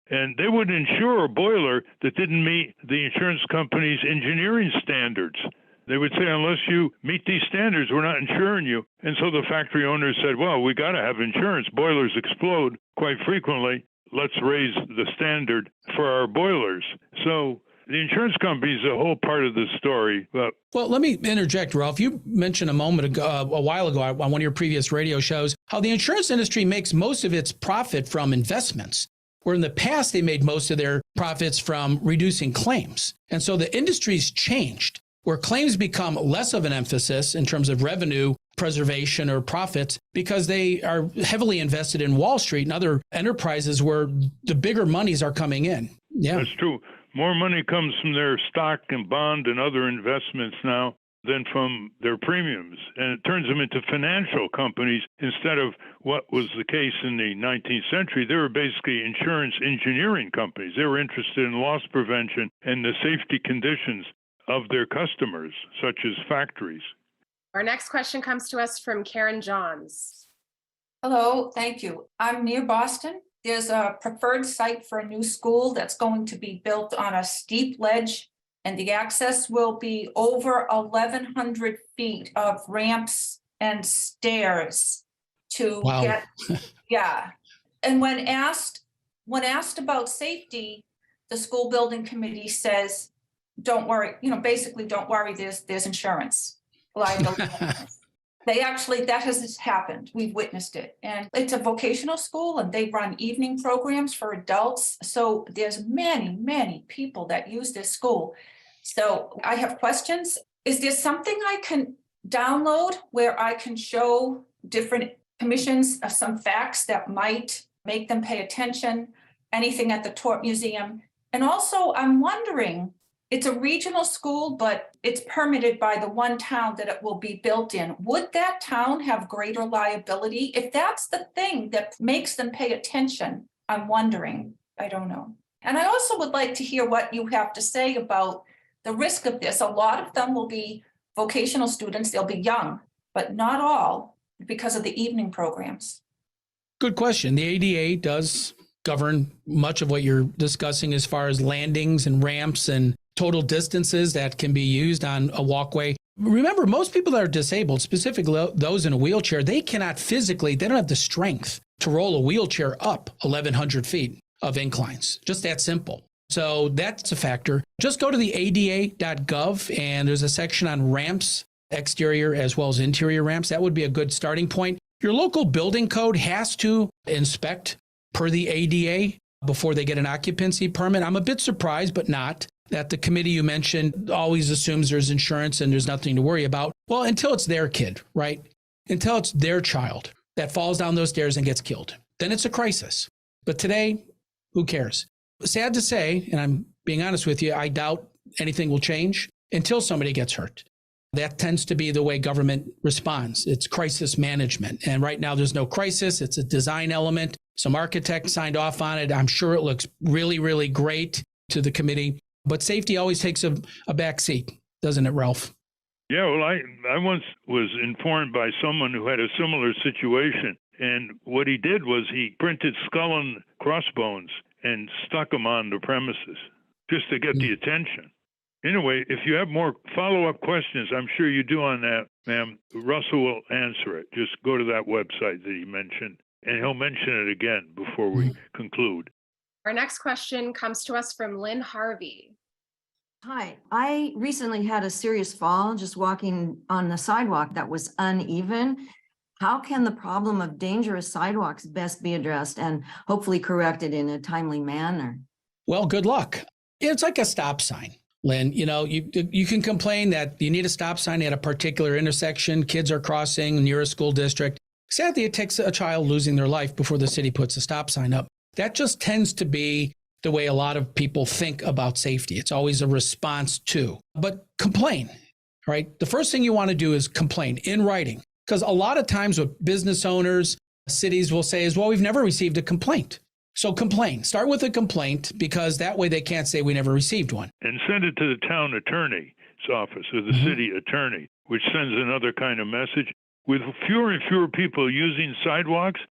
And they would insure a boiler that didn't meet the insurance company's engineering standards. They would say, unless you meet these standards, we're not insuring you. And so the factory owners said, well, we got to have insurance. Boilers explode quite frequently. Let's raise the standard for our boilers. So the insurance company is a whole part of the story. But well, let me interject, Ralph. You mentioned a while ago on one of your previous radio shows how the insurance industry makes most of its profit from investments, where in the past they made most of their profits from reducing claims. And so the industry's changed, where claims become less of an emphasis in terms of revenue self-preservation or profits because they are heavily invested in Wall Street and other enterprises where the bigger monies are coming in. Yeah, that's true. More money comes from their stock and bond and other investments now than from their premiums. And it turns them into financial companies instead of what was the case in the 19th century. They were basically insurance engineering companies. They were interested in loss prevention and the safety conditions of their customers, such as factories. Our next question comes to us from Karen Johns. Hello, thank you. I'm near Boston. There's a preferred site for a new school that's going to be built on a steep ledge, and the access will be over 1,100 feet of ramps and stairs to get, yeah. And when asked about safety, the school building committee says, don't worry, basically don't worry, there's insurance. Liability. That has happened. We've witnessed it. And it's a vocational school and they run evening programs for adults. So there's many, many people that use this school. So I have questions. Is there something I can download where I can show different commissions some facts that might make them pay attention? Anything at the Tort Museum? And also I'm wondering, it's a regional school, but it's permitted by the one town that it will be built in. Would that town have greater liability? If that's the thing that makes them pay attention, I'm wondering. I don't know. And I also would like to hear what you have to say about the risk of this. A lot of them will be vocational students. They'll be young, but not all because of the evening programs. Good question. The ADA does govern much of what you're discussing as far as landings and ramps and total distances that can be used on a walkway. Remember, most people that are disabled, specifically those in a wheelchair, they don't have the strength to roll a wheelchair up 1,100 feet of inclines. Just that simple. So that's a factor. Just go to the ada.gov and there's a section on ramps, exterior as well as interior ramps. That would be a good starting point. Your local building code has to inspect per the ADA before they get an occupancy permit. I'm a bit surprised, but not, that the committee you mentioned always assumes there's insurance and there's nothing to worry about. Well, until it's their kid, right? Until it's their child that falls down those stairs and gets killed. Then it's a crisis. But today, who cares? Sad to say, and I'm being honest with you, I doubt anything will change until somebody gets hurt. That tends to be the way government responds. It's crisis management. And right now there's no crisis. It's a design element. Some architects signed off on it. I'm sure it looks really, really great to the committee. But safety always takes a back seat, doesn't it, Ralph? Yeah, well, I once was informed by someone who had a similar situation. And what he did was he printed skull and crossbones and stuck them on the premises just to get the attention. Anyway, if you have more follow-up questions, I'm sure you do on that, ma'am, Russell will answer it. Just go to that website that he mentioned, and he'll mention it again before we conclude. Our next question comes to us from Lynn Harvey. Hi, I recently had a serious fall just walking on the sidewalk that was uneven. How can the problem of dangerous sidewalks best be addressed and hopefully corrected in a timely manner? Well, good luck. It's like a stop sign, Lynn. You can complain that you need a stop sign at a particular intersection. Kids are crossing near a school district. Sadly, it takes a child losing their life before the city puts a stop sign up. That just tends to be the way a lot of people think about safety. It's always a response to. But complain, right? The first thing you want to do is complain in writing. Because a lot of times what business owners, cities will say is, well, we've never received a complaint. So complain. Start with a complaint because that way they can't say we never received one. And send it to the town attorney's office or the city attorney, which sends another kind of message. With fewer and fewer people using sidewalks,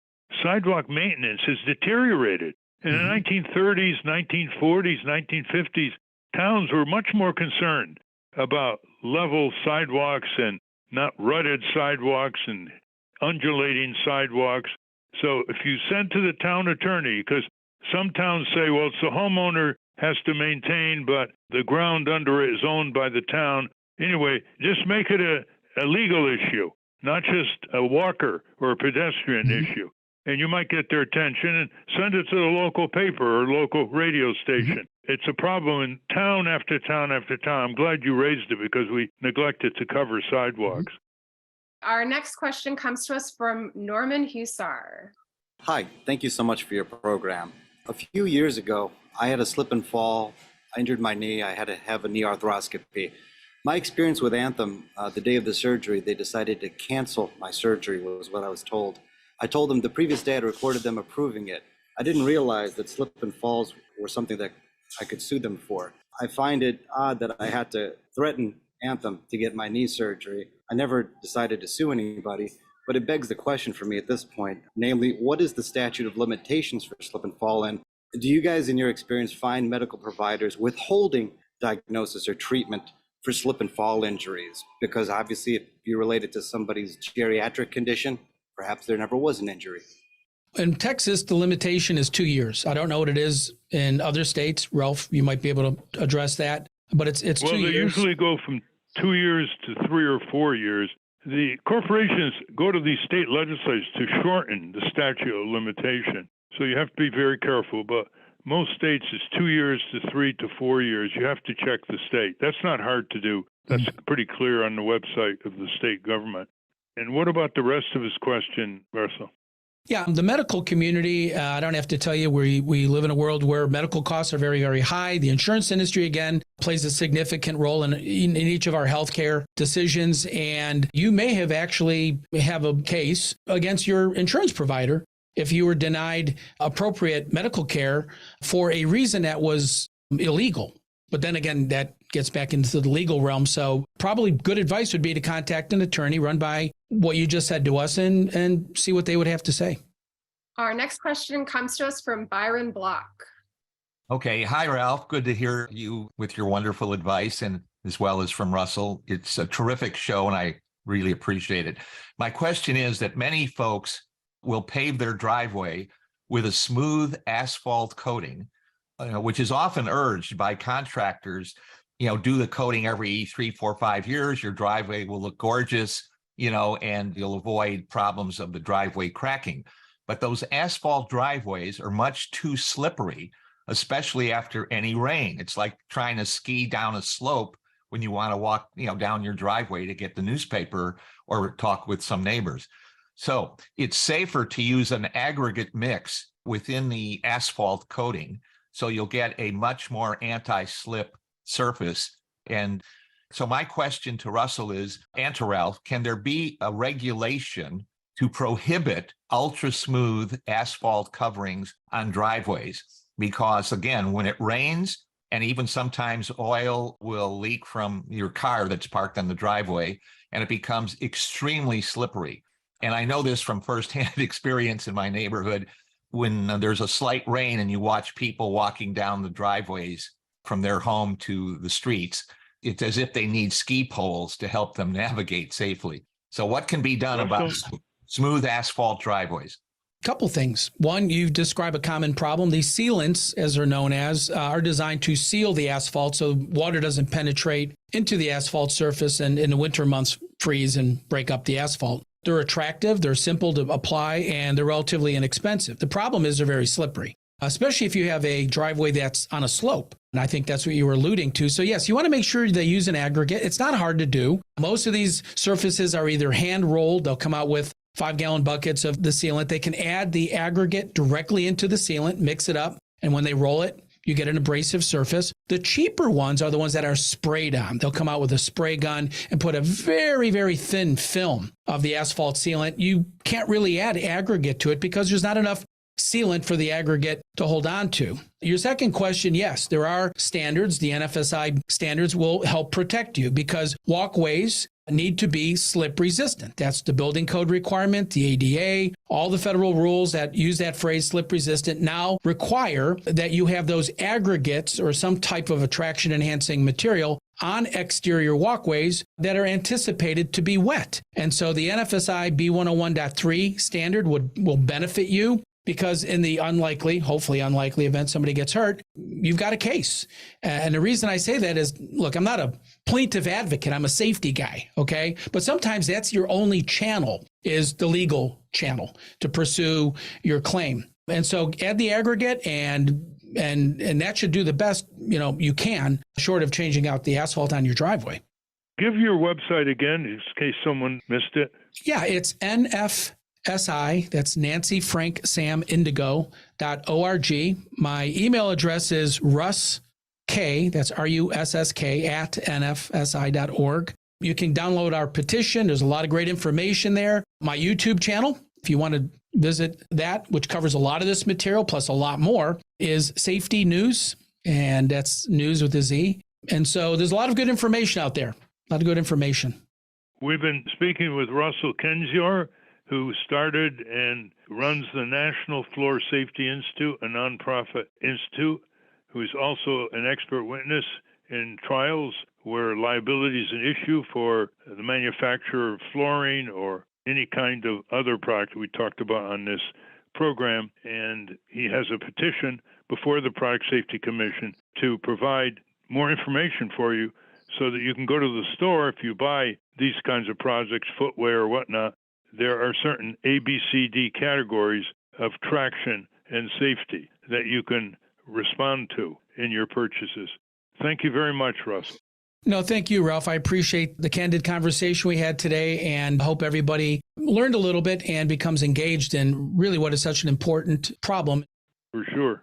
sidewalk maintenance has deteriorated. In the 1930s, 1940s, 1950s, towns were much more concerned about level sidewalks and not rutted sidewalks and undulating sidewalks. So if you send to the town attorney, because some towns say, well, it's the homeowner has to maintain, but the ground under it is owned by the town. Anyway, just make it a legal issue, not just a walker or a pedestrian issue. And you might get their attention and send it to the local paper or local radio station. It's a problem in town after town after town. I'm glad you raised it because we neglected to cover sidewalks. Our next question comes to us from Norman Hussar. Hi, thank you so much for your program. A few years ago, I had a slip and fall. I injured my knee. I had to have a knee arthroscopy. My experience with Anthem, the day of the surgery, they decided to cancel my surgery, was what I was told. I told them the previous day I'd recorded them approving it. I didn't realize that slip and falls were something that I could sue them for. I find it odd that I had to threaten Anthem to get my knee surgery. I never decided to sue anybody, but it begs the question for me at this point, namely, what is the statute of limitations for slip and fall? And do you guys, in your experience, find medical providers withholding diagnosis or treatment for slip and fall injuries? Because obviously, if you relate it to somebody's geriatric condition, perhaps there never was an injury. In Texas, the limitation is 2 years. I don't know what it is in other states. Ralph, you might be able to address that, but it's 2 years. Well, they usually go from 2 years to 3 or 4 years. The corporations go to these state legislatures to shorten the statute of limitation. So you have to be very careful, but most states is 2 years to 3 to 4 years. You have to check the state. That's not hard to do. That's pretty clear on the website of the state government. And what about the rest of his question, Russell? Yeah, the medical community, I don't have to tell you, we live in a world where medical costs are very, very high. The insurance industry, again, plays a significant role in each of our healthcare decisions. And you may have actually have a case against your insurance provider if you were denied appropriate medical care for a reason that was illegal. But then again, that gets back into the legal realm. So probably good advice would be to contact an attorney, run by what you just said to us, and see what they would have to say. Our next question comes to us from Byron Block. Okay. Hi, Ralph. Good to hear you with your wonderful advice, and as well as from Russell. It's a terrific show, and I really appreciate it. My question is that many folks will pave their driveway with a smooth asphalt coating, which is often urged by contractors. Do the coating every 3, 4, 5 years. Your driveway will look gorgeous, and you'll avoid problems of the driveway cracking. But those asphalt driveways are much too slippery, especially after any rain. It's like trying to ski down a slope when you want to walk, down your driveway to get the newspaper or talk with some neighbors. So it's safer to use an aggregate mix within the asphalt coating, so you'll get a much more anti-slip surface. And so my question to Russell is, and to Ralph, can there be a regulation to prohibit ultra smooth asphalt coverings on driveways? Because again, when it rains, and even sometimes oil will leak from your car that's parked on the driveway, and it becomes extremely slippery. And I know this from firsthand experience in my neighborhood. When there's a slight rain and you watch people walking down the driveways from their home to the streets, it's as if they need ski poles to help them navigate safely. So what can be done about smooth asphalt driveways? Couple things. One, you describe a common problem. These sealants, as they're known as, are designed to seal the asphalt so water doesn't penetrate into the asphalt surface and in the winter months freeze and break up the asphalt. They're attractive, they're simple to apply, and they're relatively inexpensive. The problem is they're very slippery, especially if you have a driveway that's on a slope. And I think that's what you were alluding to. So yes, you want to make sure they use an aggregate. It's not hard to do. Most of these surfaces are either hand rolled. They'll come out with 5-gallon buckets of the sealant. They can add the aggregate directly into the sealant, mix it up, and when they roll it, you get an abrasive surface. The cheaper ones are the ones that are sprayed on. They'll come out with a spray gun and put a very, very thin film of the asphalt sealant. You can't really add aggregate to it because there's not enough sealant for the aggregate to hold on to. Your second question, yes, there are standards. The NFSI standards will help protect you because walkways need to be slip resistant. That's the building code requirement, the ADA, all the federal rules that use that phrase slip resistant now require that you have those aggregates or some type of attraction enhancing material on exterior walkways that are anticipated to be wet. And so the NFSI B101.3 standard will benefit you because in the hopefully unlikely event somebody gets hurt, you've got a case. And the reason I say that is, look, I'm not a plaintiff advocate. I'm a safety guy, okay? But sometimes that's your only channel, is the legal channel to pursue your claim. And so add the aggregate and that should do the best, you can, short of changing out the asphalt on your driveway. Give your website again in case someone missed it. Yeah, it's NFSI. That's Nancy Frank Sam Indigo.org. My email address is Russ K, that's RUSSK at NFSI.org. You can download our petition. There's a lot of great information there. My YouTube channel, if you want to visit that, which covers a lot of this material, plus a lot more, is Safety News, and that's news with a Z. And so there's a lot of good information out there, a lot of good information. We've been speaking with Russell Kenzior, who started and runs the National Floor Safety Institute, a nonprofit institute, who is also an expert witness in trials where liability is an issue for the manufacturer of flooring or any kind of other product we talked about on this program. And he has a petition before the Product Safety Commission to provide more information for you so that you can go to the store if you buy these kinds of projects, footwear or whatnot. There are certain A, B, C, D categories of traction and safety that you can respond to in your purchases. Thank you very much, Russell. No, thank you, Ralph. I appreciate the candid conversation we had today and hope everybody learned a little bit and becomes engaged in really what is such an important problem. For sure.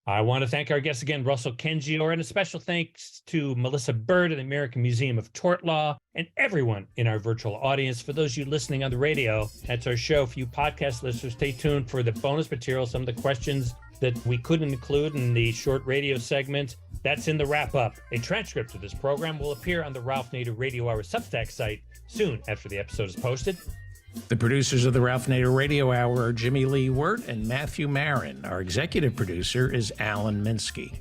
I want to thank our guest again, Russell Kenzior, and a special thanks to Melissa Bird of the American Museum of Tort Law and everyone in our virtual audience. For those of you listening on the radio, that's our show. For you podcast listeners, stay tuned for the bonus material, some of the questions that we couldn't include in the short radio segment. That's in the wrap-up. A transcript of this program will appear on the Ralph Nader Radio Hour Substack site soon after the episode is posted. The producers of the Ralph Nader Radio Hour are Jimmy Lee Wirt and Matthew Marin. Our executive producer is Alan Minsky.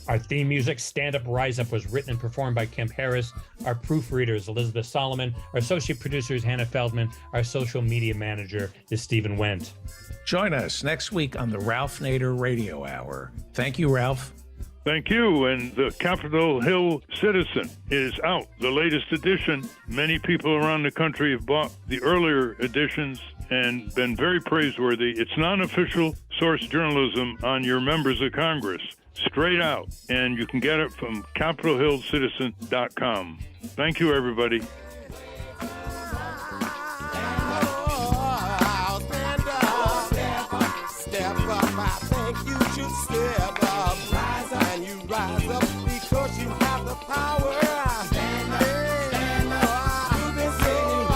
Our theme music, Stand Up, Rise Up, was written and performed by Kemp Harris. Our proofreader is Elizabeth Solomon. Our associate producer is Hannah Feldman. Our social media manager is Stephen Wendt. Join us next week on the Ralph Nader Radio Hour. Thank you, Ralph. Thank you. And the Capitol Hill Citizen is out, the latest edition. Many people around the country have bought the earlier editions and been very praiseworthy. It's non-official source journalism on your members of Congress, straight out. And you can get it from CapitolHillCitizen.com. Thank you, everybody. Step up, I think you should step up. Rise up, and you rise up because you have the power. Stand up, stand up. You've been sitting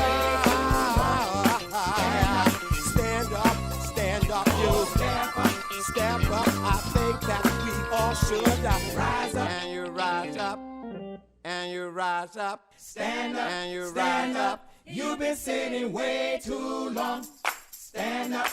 stand up, stand up. You step up. I think that we all should rise up, and you rise up, and you rise up. Stand up, and you rise up. You've been sitting way too long. Stand up.